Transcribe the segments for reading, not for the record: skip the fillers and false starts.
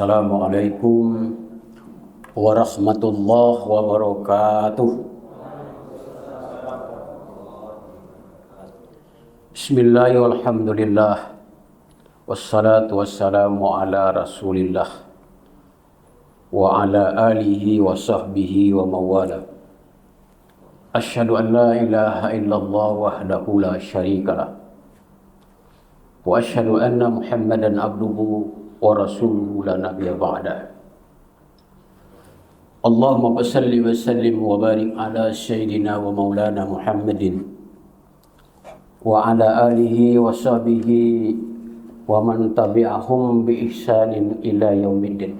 Assalamualaikum warahmatullahi wabarakatuh. Bismillahirrahmanirrahim. Alhamdulillah. Wassalatu wassalamu ala Rasulillah wa ala alihi wa sahbihi wa mawala. Asyhadu an la ilaha illallah wahdahu la syarikalah. Wa asyhadu anna Muhammadan abduhu wa rasuluhu la nabiyya ba'dah. Allahumma salli wa sallim wa barik ala sayyidina wa maulana Muhammadin wa ala alihi wa sahbihi wa man tabi'ahum bi ihsanin ila yaumiddin.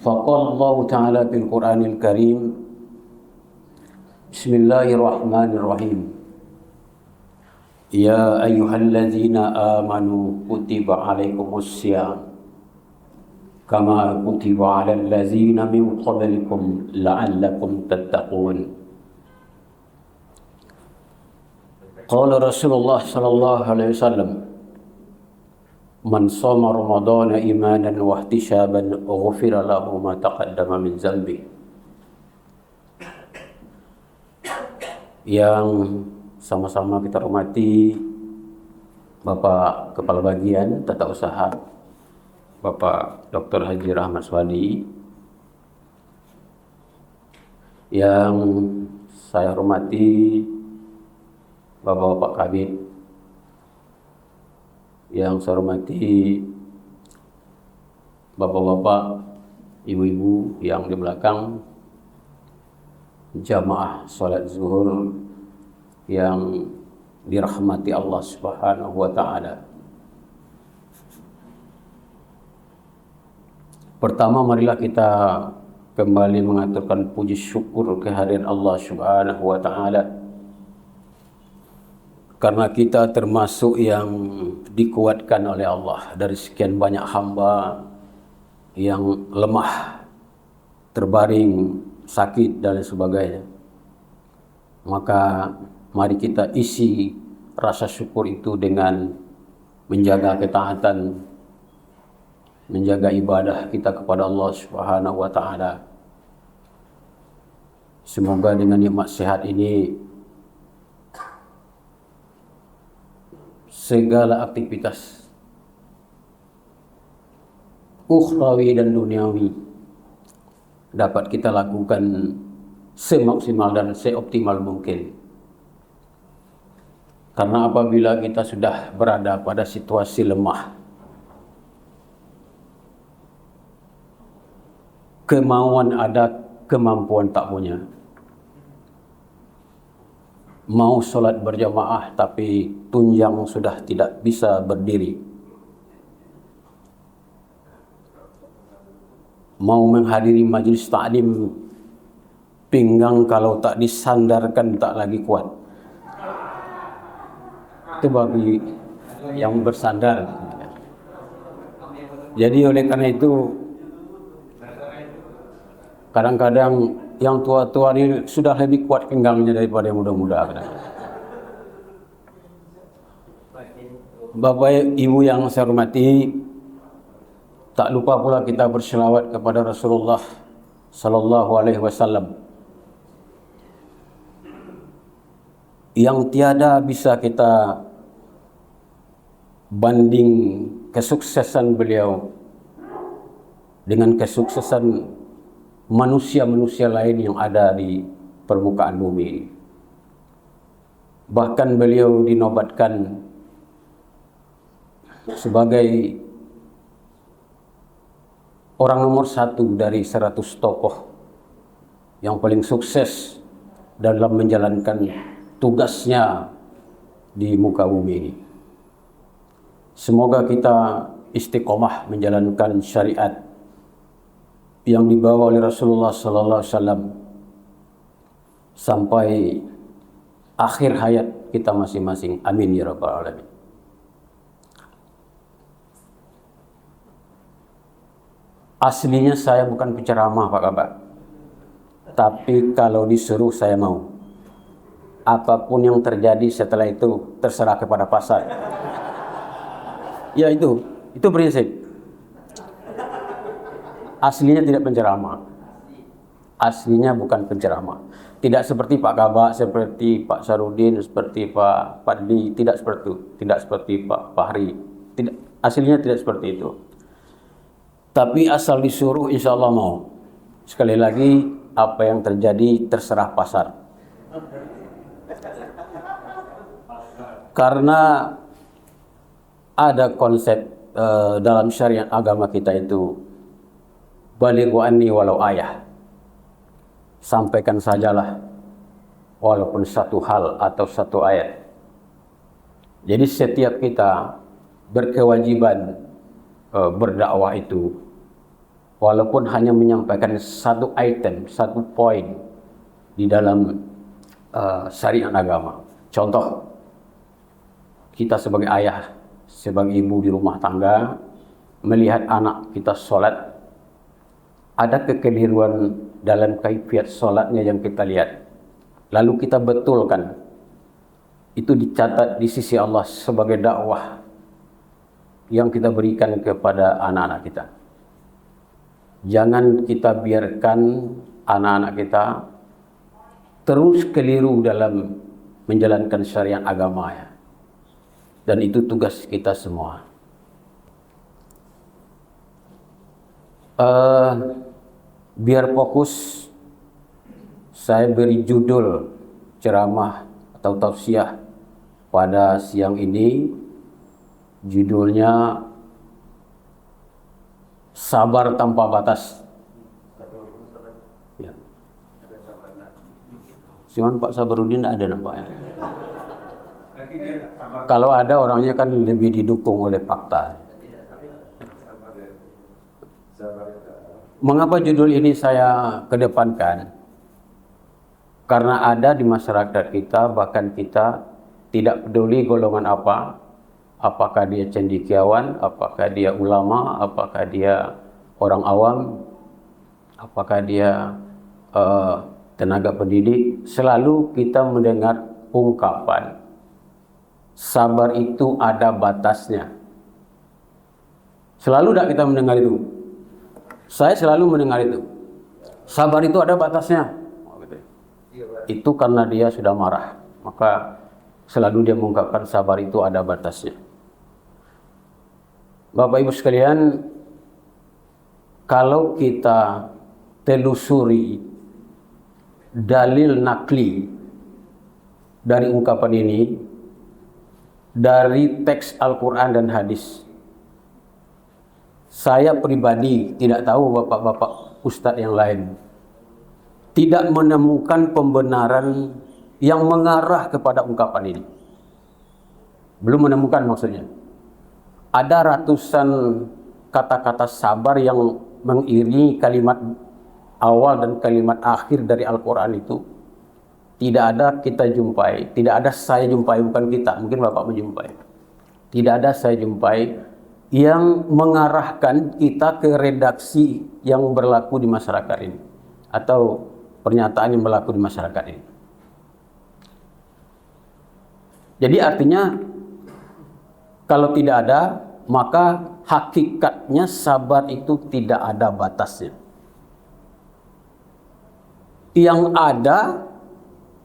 Faqala Allah Ta'ala fil Qur'anil Karim, Bismillahirrahmanirrahim. Ya ayyuhalladzina amanu kutiba alaikumussyam kama kutiba alal ladzina min qablikum la'allakum tattaqun. Qala Rasulullah sallallahu alaihi wasallam, man shoma ramadhana imanan wa ihtisaban ghufira lahu ma taqaddama min dzambi. Yang sama-sama kita hormati Bapak Kepala Bagian Tata Usaha, Bapak Dr. Haji Rahmat Swadi. Yang saya hormati Bapak-Bapak Kabid. Yang saya hormati Bapak-Bapak, Ibu-ibu yang di belakang, jamaah sholat zuhur yang dirahmati Allah Subhanahu wa Ta'ala. Pertama, marilah kita kembali mengaturkan puji syukur kehadiran Allah Subhanahu wa Ta'ala, karena kita termasuk yang dikuatkan oleh Allah dari sekian banyak hamba yang lemah, terbaring, sakit dan sebagainya. Maka mari kita isi rasa syukur itu dengan menjaga ketaatan, menjaga ibadah kita kepada Allah Subhanahu wa Ta'ala. Semoga dengan nikmat sehat ini segala aktivitas ukhrawi dan duniawi dapat kita lakukan semaksimal dan seoptimal mungkin. Karena apabila kita sudah berada pada situasi lemah, kemauan ada, kemampuan tak punya. Mau sholat berjamaah tapi tunjang sudah tidak bisa berdiri. Mau menghadiri majelis ta'lim, pinggang kalau tak disandarkan tak lagi kuat. Itu bagi yang bersandar. Jadi oleh karena itu, kadang-kadang yang tua-tua ini sudah lebih kuat pinggangnya daripada yang muda-muda. Bapak Ibu yang saya hormati, tak lupa pula kita berselawat kepada Rasulullah sallallahu alaihi wasallam yang tiada bisa kita banding kesuksesan beliau dengan kesuksesan manusia-manusia lain yang ada di permukaan bumi ini. Bahkan beliau dinobatkan sebagai orang nomor 1 dari 100 tokoh yang paling sukses dalam menjalankan tugasnya di muka bumi ini. Semoga kita istiqomah menjalankan syariat yang dibawa oleh Rasulullah sallallahu alaihi wasallam sampai akhir hayat kita masing-masing. Amin ya rabbal alamin. Aslinya saya bukan penceramah Pak Kabar, tapi kalau disuruh saya mau. Apapun yang terjadi setelah itu terserah kepada pasar. Ya itu prinsip. Aslinya tidak penceramah. Aslinya bukan penceramah. Tidak seperti Pak Kabak, seperti Pak Sarudin, seperti Pak Padli, tidak seperti itu. Tidak seperti Pak Fahri. Tidak, aslinya tidak seperti itu. Tapi asal disuruh insya Allah mau. Sekali lagi, apa yang terjadi terserah pasar. Karena ada konsep dalam syariat agama kita itu balighu anni walau ayah. Sampaikan sajalah walaupun satu hal atau satu ayat. Jadi setiap kita berkewajiban berdakwah itu walaupun hanya menyampaikan satu item, satu poin di dalam syariat agama. Contoh, kita sebagai ayah, sebagai ibu di rumah tangga melihat anak kita sholat, ada kekeliruan dalam kaifiat sholatnya yang kita lihat, lalu kita betulkan, itu dicatat di sisi Allah sebagai dakwah yang kita berikan kepada anak-anak kita. Jangan kita biarkan anak-anak kita terus keliru dalam menjalankan syariat agama ya. Dan itu tugas kita semua. Biar fokus, saya beri judul ceramah atau tausiah pada siang ini. Judulnya Sabar Tanpa Batas. Ya. Cuman Pak Sabarudin ada nampaknya. Kalau ada orangnya kan lebih didukung oleh fakta. Mengapa judul ini saya kedepankan? Karena ada di masyarakat kita, bahkan kita tidak peduli golongan apa, apakah dia cendekiawan, apakah dia ulama, apakah dia orang awam, apakah dia tenaga pendidik, selalu kita mendengar ungkapan sabar itu ada batasnya. Selalu tidak kita mendengar itu. Saya selalu mendengar itu. Sabar itu ada batasnya. Itu karena dia sudah marah. Maka selalu dia mengungkapkan sabar itu ada batasnya. Bapak Ibu sekalian, kalau kita telusuri dalil nakli dari ungkapan ini, dari teks Al-Quran dan hadis, saya pribadi tidak tahu bapak-bapak ustadz yang lain tidak menemukan pembenaran yang mengarah kepada ungkapan ini. Belum menemukan maksudnya. Ada ratusan kata-kata sabar yang mengiringi kalimat awal dan kalimat akhir dari Al-Quran itu. Tidak ada kita jumpai, tidak ada saya jumpai, bukan kita, mungkin bapak menjumpai. Tidak ada saya jumpai yang mengarahkan kita ke redaksi yang berlaku di masyarakat ini atau pernyataan yang berlaku di masyarakat ini. Jadi artinya kalau tidak ada, maka hakikatnya sabar itu tidak ada batasnya. Yang ada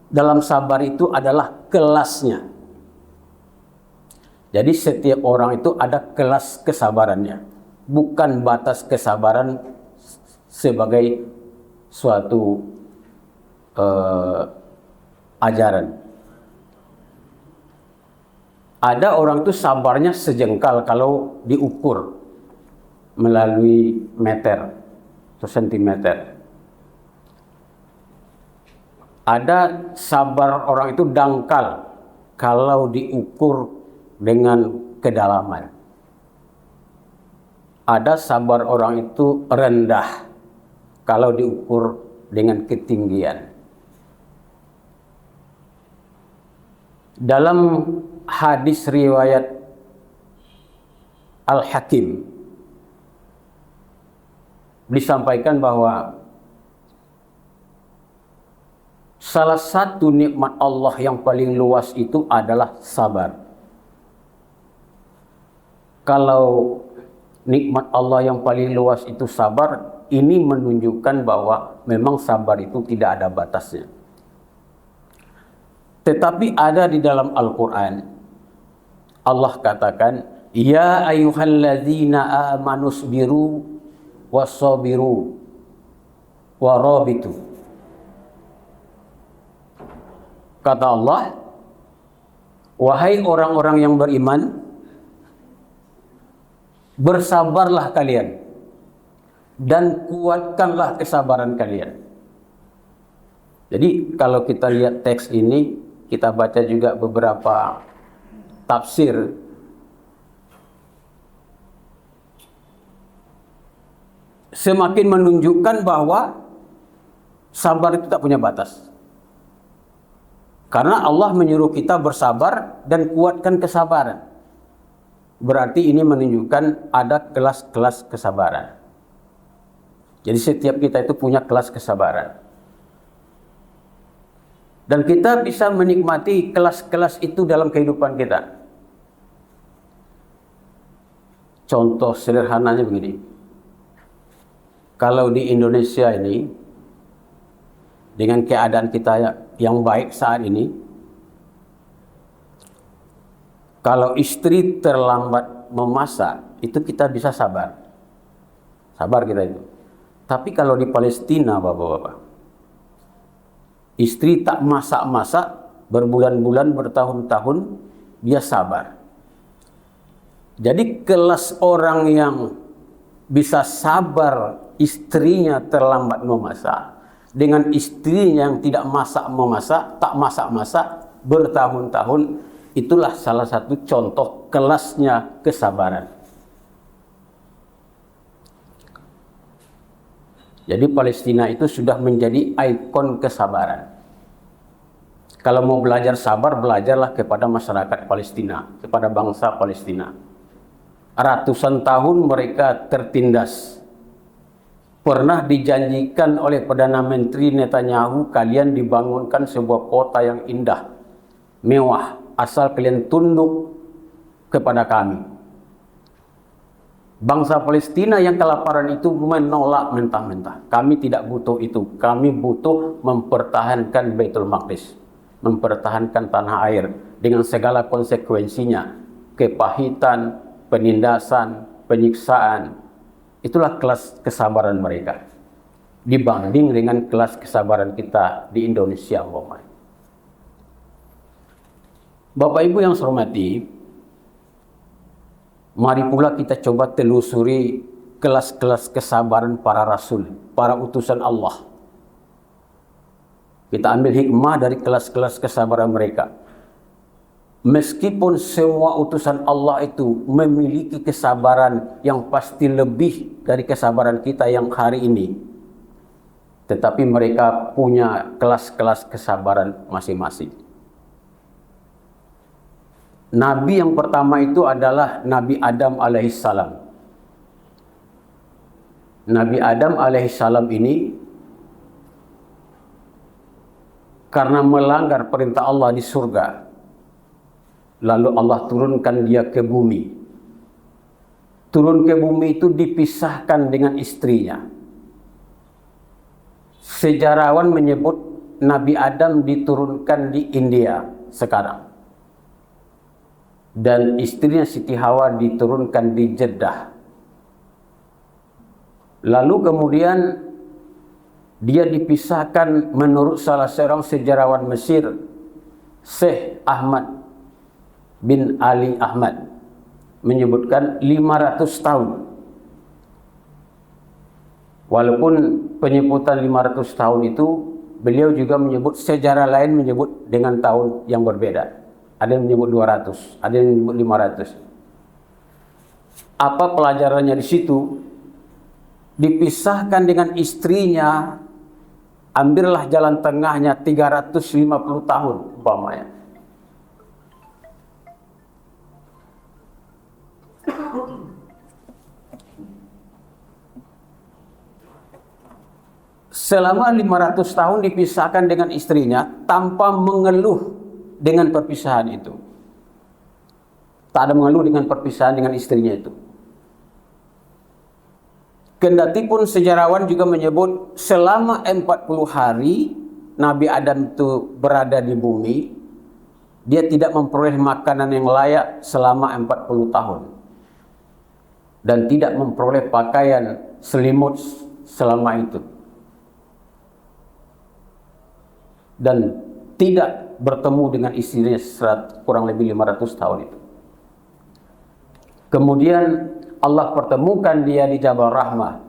dalam sabar itu adalah kelasnya. Jadi setiap orang itu ada kelas kesabarannya, bukan batas kesabaran sebagai suatu ajaran. Ada orang itu sabarnya sejengkal kalau diukur melalui meter atau sentimeter. Ada sabar orang itu dangkal kalau diukur dengan kedalaman. Ada sabar orang itu rendah kalau diukur dengan ketinggian. Dalam hadis riwayat Al-Hakim disampaikan bahwa salah satu nikmat Allah yang paling luas itu adalah sabar. Kalau nikmat Allah yang paling luas itu sabar, ini menunjukkan bahwa memang sabar itu tidak ada batasnya. Tetapi ada di dalam Al-Quran, Allah katakan, Ya ayyuhalladzina amanu sabiru wassabiru warabitu. Kata Allah, wahai orang-orang yang beriman, bersabarlah kalian dan kuatkanlah kesabaran kalian. Jadi kalau kita lihat teks ini, kita baca juga beberapa tafsir, semakin menunjukkan bahwa sabar itu tak punya batas. Karena Allah menyuruh kita bersabar dan kuatkan kesabaran. Berarti ini menunjukkan ada kelas-kelas kesabaran. Jadi setiap kita itu punya kelas kesabaran. Dan kita bisa menikmati kelas-kelas itu dalam kehidupan kita. Contoh sederhananya begini. Kalau di Indonesia ini, dengan keadaan kita yang baik saat ini, kalau istri terlambat memasak, itu kita bisa sabar. Sabar kita itu. Tapi kalau di Palestina, Bapak-bapak, istri tak masak-masak, berbulan-bulan, bertahun-tahun, dia sabar. Jadi kelas orang yang bisa sabar istrinya terlambat memasak, dengan istrinya yang tidak masak-memasak, tak masak-masak, bertahun-tahun, itulah salah satu contoh kelasnya kesabaran. Jadi Palestina itu sudah menjadi ikon kesabaran. Kalau mau belajar sabar, belajarlah kepada masyarakat Palestina, kepada bangsa Palestina. Ratusan tahun mereka tertindas. Pernah dijanjikan oleh Perdana Menteri Netanyahu, kalian dibangunkan sebuah kota yang indah, mewah, asal kalian tunduk kepada kami. Bangsa Palestina yang kelaparan itu menolak mentah-mentah. Kami tidak butuh itu. Kami butuh mempertahankan Baitul Maqdis, mempertahankan tanah air dengan segala konsekuensinya, kepahitan, penindasan, penyiksaan. Itulah kelas kesabaran mereka dibanding dengan kelas kesabaran kita di Indonesia. Bapak Ibu yang saya hormati, mari pula kita coba telusuri kelas-kelas kesabaran para rasul, para utusan Allah. Kita ambil hikmah dari kelas-kelas kesabaran mereka. Meskipun semua utusan Allah itu memiliki kesabaran yang pasti lebih dari kesabaran kita yang hari ini, tetapi mereka punya kelas-kelas kesabaran masing-masing. Nabi yang pertama itu adalah Nabi Adam alaihissalam. Nabi Adam alaihissalam ini karena melanggar perintah Allah di surga, lalu Allah turunkan dia ke bumi. Turun ke bumi itu dipisahkan dengan istrinya. Sejarawan menyebut Nabi Adam diturunkan di India sekarang. Dan istrinya Siti Hawa diturunkan di Jeddah. Lalu kemudian dia dipisahkan menurut salah seorang sejarawan Mesir, Syekh Ahmad bin Ali Ahmad, menyebutkan 500 tahun. Walaupun penyebutan 500 tahun itu, beliau juga menyebut sejarah lain menyebut dengan tahun yang berbeda. Ada yang menyebut 200, ada yang menyebut 500. Apa pelajarannya di situ? Dipisahkan dengan istrinya, ambillah jalan tengahnya 350 tahun umpamanya. Selama 500 tahun dipisahkan dengan istrinya tanpa mengeluh dengan perpisahan itu. Tak ada mengeluh dengan perpisahan dengan istrinya itu. Kendati pun sejarawan juga menyebut selama 40 hari Nabi Adam itu berada di bumi, dia tidak memperoleh makanan yang layak selama 40 tahun. Dan tidak memperoleh pakaian selimut selama itu. Dan tidak bertemu dengan istrinya kurang lebih 500 tahun itu. Kemudian Allah pertemukan dia di Jabal Rahmah,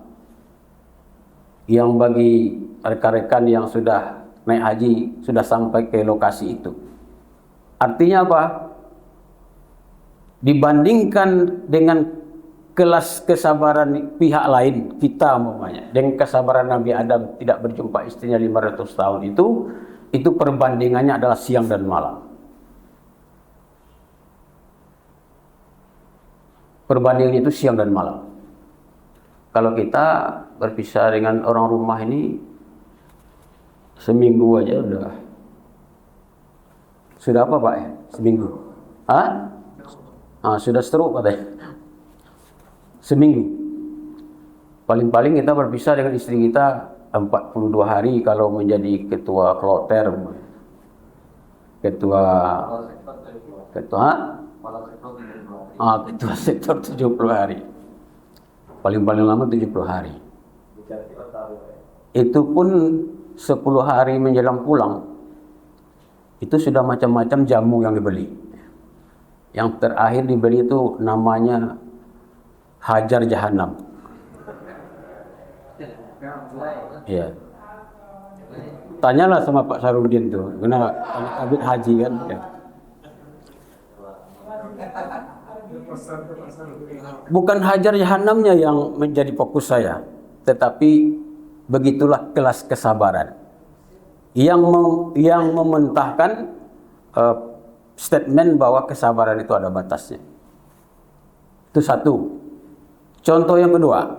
yang bagi rekan-rekan yang sudah naik haji sudah sampai ke lokasi itu. Artinya apa? Dibandingkan dengan kelas kesabaran pihak lain, kita umpamanya, dengan kesabaran Nabi Adam tidak berjumpa istrinya 500 tahun itu perbandingannya adalah siang dan malam. Perbandingan itu siang dan malam. Kalau kita berpisah dengan orang rumah ini seminggu aja sudah apa Pak ya? Seminggu. Sudah stroke katanya. Seminggu. Paling-paling kita berpisah dengan istri kita 42 hari kalau menjadi ketua kloter. Ketua sektor 70 hari. Paling-paling lama 70 hari. Itu pun 10 hari menjelang pulang, itu sudah macam-macam jamu yang dibeli. Yang terakhir dibeli itu namanya Hajar Jahanam. Ya. Tanyalah sama Pak Sarudin tuh, karena Abid Haji kan. Ya. Bukan Hajar Jahanamnya yang menjadi fokus saya, tetapi begitulah kelas kesabaran yang mementahkan statement bahwa kesabaran itu ada batasnya. Itu satu. Contoh yang kedua,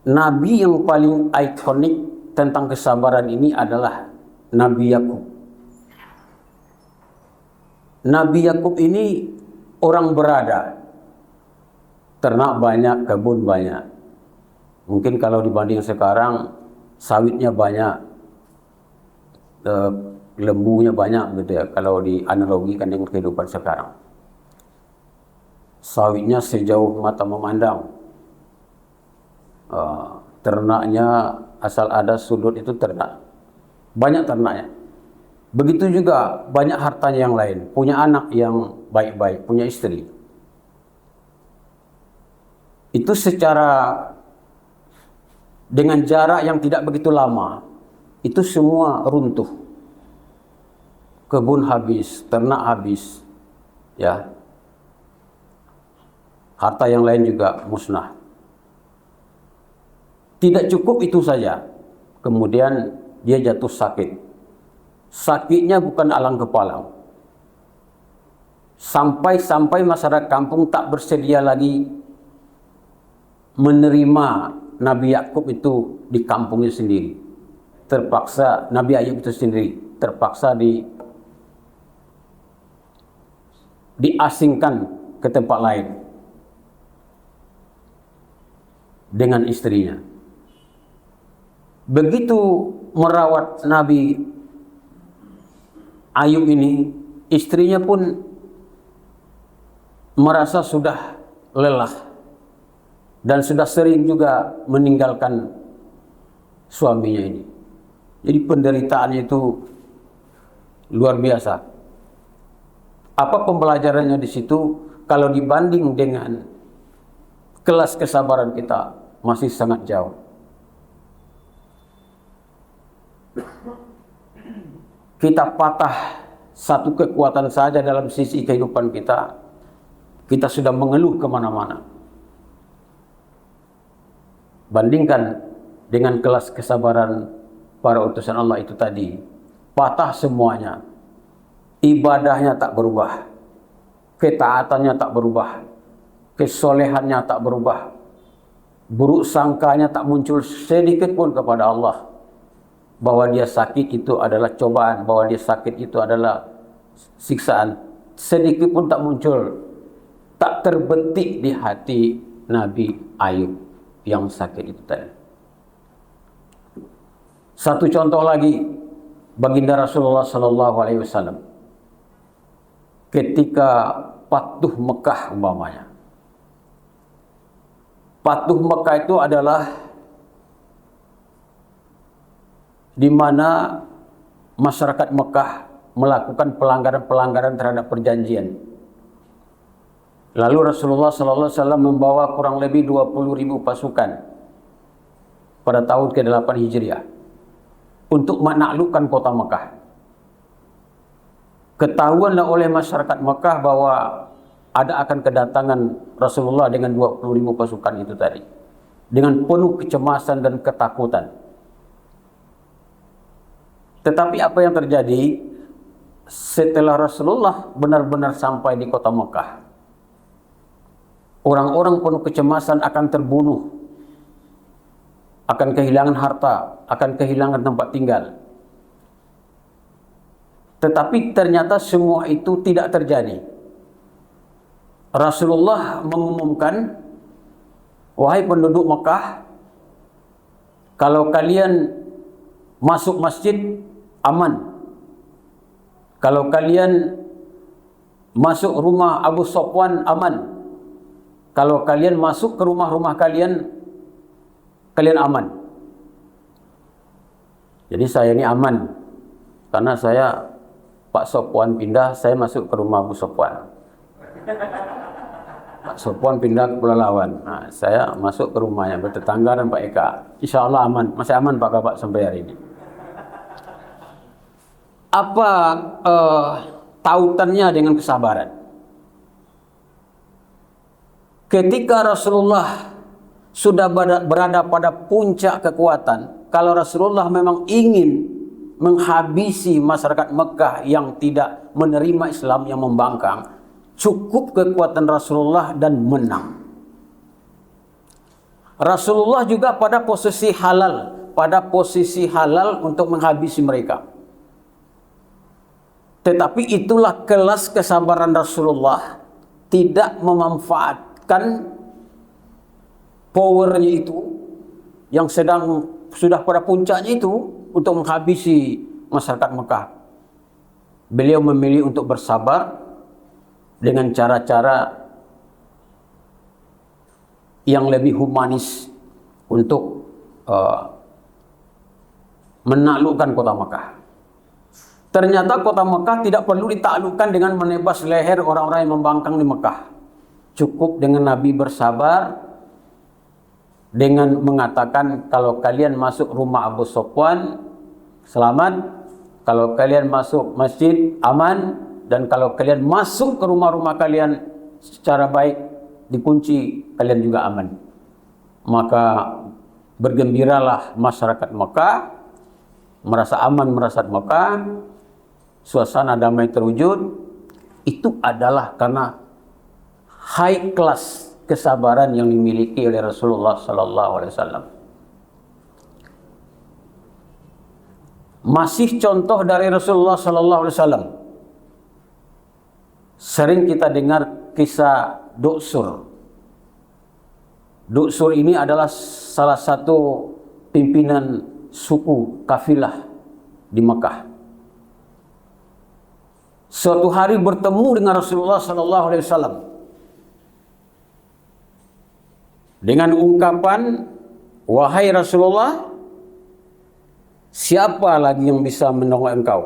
Nabi yang paling ikonik tentang kesabaran ini adalah Nabi Yakub. Nabi Yakub ini orang berada, ternak banyak, kebun banyak. Mungkin kalau dibanding sekarang sawitnya banyak, lembunya banyak gitu ya. Kalau dianalogikan dengan kehidupan sekarang, sawitnya sejauh mata memandang, ternaknya asal ada sudut itu ternak, banyak ternaknya. Begitu juga banyak hartanya yang lain, punya anak yang baik-baik, punya istri. Itu secara dengan jarak yang tidak begitu lama, itu semua runtuh. Kebun habis, ternak habis, ya. Harta yang lain juga musnah. Tidak cukup itu saja. Kemudian dia jatuh sakit. Sakitnya bukan alang kepalang. Sampai masyarakat kampung tak bersedia lagi menerima Nabi Yakub itu di kampungnya sendiri. Terpaksa Nabi Ayub itu sendiri terpaksa diasingkan ke tempat lain dengan istrinya. Begitu merawat Nabi Ayub ini, istrinya pun merasa sudah lelah dan sudah sering juga meninggalkan suaminya ini. Jadi penderitaannya itu luar biasa. Apa pembelajarannya di situ? Kalau dibanding dengan kelas kesabaran kita, masih sangat jauh. Kita patah satu kekuatan saja dalam sisi kehidupan kita, kita sudah mengeluh kemana-mana. Bandingkan dengan kelas kesabaran para utusan Allah itu tadi, patah semuanya. Ibadahnya tak berubah, ketaatannya tak berubah, kesolehannya tak berubah, buruk sangkanya tak muncul sedikit pun kepada Allah. Bahwa dia sakit itu adalah cobaan, bahwa dia sakit itu adalah siksaan sedikit pun tak muncul, tak terbetik di hati Nabi Ayub yang sakit itu tadi. Satu contoh lagi, baginda Rasulullah sallallahu alaihi wasallam ketika Fathu Mekah umpamanya. Fathu Mekah itu adalah di mana masyarakat Mekah melakukan pelanggaran-pelanggaran terhadap perjanjian. Lalu Rasulullah SAW membawa kurang lebih 20.000 pasukan pada tahun ke-8 Hijriah untuk menaklukkan kota Mekah. Ketahuanlah oleh masyarakat Mekah bahwa ada akan kedatangan Rasulullah dengan 20.000 pasukan itu tadi, dengan penuh kecemasan dan ketakutan. Tetapi apa yang terjadi setelah Rasulullah benar-benar sampai di kota Mekah? Orang-orang penuh kecemasan akan terbunuh, akan kehilangan harta, akan kehilangan tempat tinggal. Tetapi ternyata semua itu tidak terjadi. Rasulullah mengumumkan, wahai penduduk Mekah, kalau kalian masuk masjid aman. Kalau kalian masuk rumah Abu Sofwan aman. Kalau kalian masuk ke rumah-rumah kalian, kalian aman. Jadi saya ini aman karena saya Pak Sofwan pindah, saya masuk ke rumah Abu Sofwan. Pak Sofwan pindah ke Pulau Lawan. Nah, saya masuk ke rumahnya, bertetangga dengan Pak Eka. Insya Allah aman, masih aman Pak Bapak sampai hari ini. Apa tautannya dengan kesabaran? Ketika Rasulullah sudah berada pada puncak kekuatan, kalau Rasulullah memang ingin menghabisi masyarakat Mekah yang tidak menerima Islam, yang membangkang, cukup kekuatan Rasulullah dan menang. Rasulullah juga pada posisi halal untuk menghabisi mereka. Tetapi itulah kelas kesabaran Rasulullah, tidak memanfaatkan powernya itu yang sudah pada puncaknya itu untuk menghabisi masyarakat Mekah. Beliau memilih untuk bersabar dengan cara-cara yang lebih humanis untuk menaklukkan kota Mekah. Ternyata kota Mekah tidak perlu ditaklukkan dengan menebas leher orang-orang yang membangkang di Mekah. Cukup dengan Nabi bersabar dengan mengatakan, kalau kalian masuk rumah Abu Sofwan selamat, kalau kalian masuk masjid aman, dan kalau kalian masuk ke rumah-rumah kalian secara baik dikunci, kalian juga aman. Maka bergembiralah masyarakat Mekah, merasa aman masyarakat Mekah, suasana damai terwujud. Itu adalah karena high class kesabaran yang dimiliki oleh Rasulullah sallallahu alaihi wasallam. Masih contoh dari Rasulullah sallallahu alaihi wasallam. Sering kita dengar kisah Duksur. Duksur ini adalah salah satu pimpinan suku kafilah di Mekah. Suatu hari bertemu dengan Rasulullah sallallahu alaihi wasallam dengan ungkapan, wahai Rasulullah, siapa lagi yang bisa menolong engkau?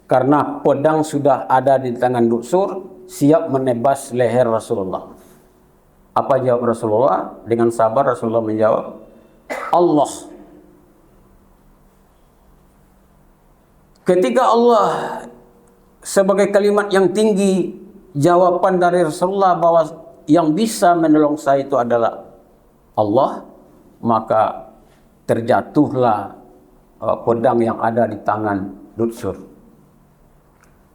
Karena pedang sudah ada di tangan Duksur, siap menebas leher Rasulullah. Apa jawab Rasulullah? Dengan sabar Rasulullah menjawab, Allah. Ketika Allah sebagai kalimat yang tinggi, jawaban dari Rasulullah bahwa yang bisa menolong saya itu adalah Allah, maka terjatuhlah pedang yang ada di tangan Duksur.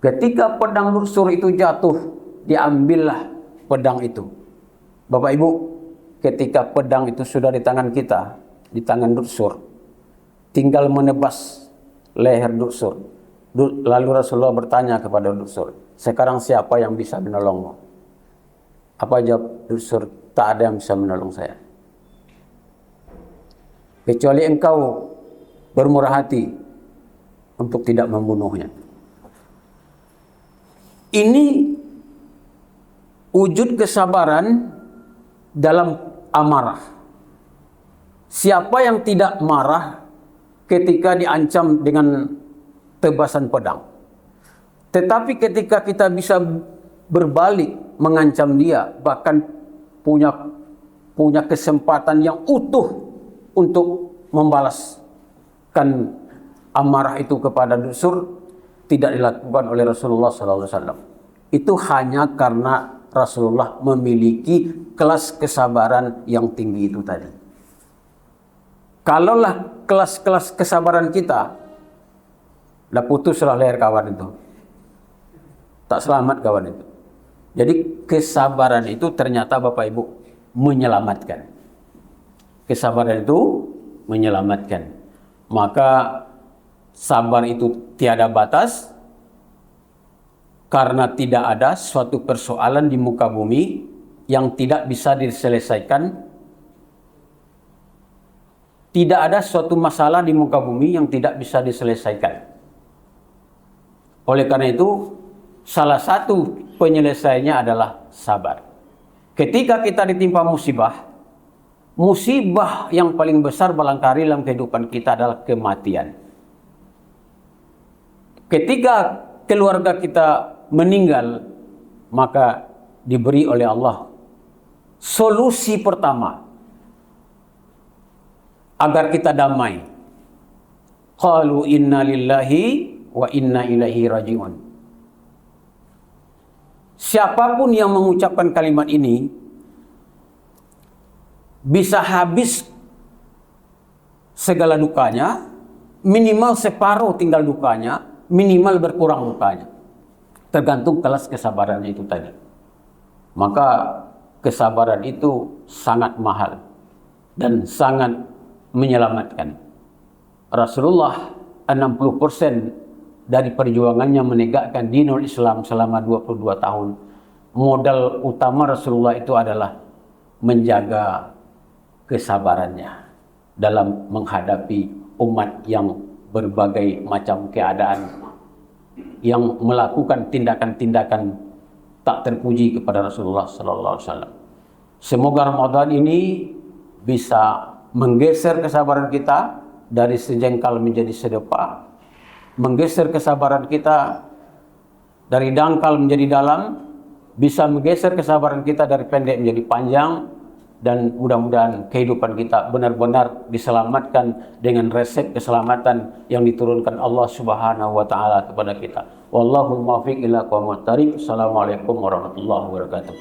Ketika pedang Duksur itu jatuh, diambillah pedang itu. Bapak Ibu, ketika pedang itu sudah di tangan kita, di tangan Duksur, tinggal menebas leher Duksur. Lalu Rasulullah bertanya kepada Dursur, sekarang siapa yang bisa menolongmu? Apa jawab Dursur? Tak ada yang bisa menolong saya, kecuali engkau bermurah hati untuk tidak membunuhnya. Ini wujud kesabaran dalam amarah. Siapa yang tidak marah ketika diancam dengan tebasan pedang? Tetapi ketika kita bisa berbalik mengancam dia, bahkan punya kesempatan yang utuh untuk membalaskan amarah itu kepada Dursur, tidak dilakukan oleh Rasulullah SAW. Itu hanya karena Rasulullah memiliki kelas kesabaran yang tinggi itu tadi. Kalaulah kelas-kelas kesabaran kita, dah putuslah leher kawan itu, tak selamat kawan itu. Jadi kesabaran itu ternyata Bapak Ibu menyelamatkan. Kesabaran itu menyelamatkan. Maka sabar itu tiada batas, karena tidak ada suatu persoalan di muka bumi yang tidak bisa diselesaikan. Tidak ada suatu masalah di muka bumi yang tidak bisa diselesaikan. Oleh karena itu, salah satu penyelesaiannya adalah sabar. Ketika kita ditimpa musibah, musibah yang paling besar barangkali dalam kehidupan kita adalah kematian. Ketika keluarga kita meninggal, maka diberi oleh Allah solusi pertama agar kita damai. Qalu inna lillahi wa inna ilaihi raji'un. Siapapun yang mengucapkan kalimat ini bisa habis segala dukanya, minimal separuh tinggal dukanya, minimal berkurang dukanya. Tergantung kelas kesabarannya itu tadi. Maka kesabaran itu sangat mahal dan sangat menyelamatkan. Rasulullah 60% dari perjuangannya menegakkan dinul Islam selama 22 tahun. Modal utama Rasulullah itu adalah menjaga kesabarannya dalam menghadapi umat yang berbagai macam keadaan, yang melakukan tindakan-tindakan tak terpuji kepada Rasulullah sallallahu alaihi wasallam. Semoga Ramadan ini bisa menggeser kesabaran kita dari sejengkal menjadi sedepa, menggeser kesabaran kita dari dangkal menjadi dalam, bisa menggeser kesabaran kita dari pendek menjadi panjang, dan mudah-mudahan kehidupan kita benar-benar diselamatkan dengan resep keselamatan yang diturunkan Allah Subhanahu wa taala kepada kita. Wallahul muwaffiq ila aqwamit thariq. Assalamualaikum warahmatullahi wabarakatuh.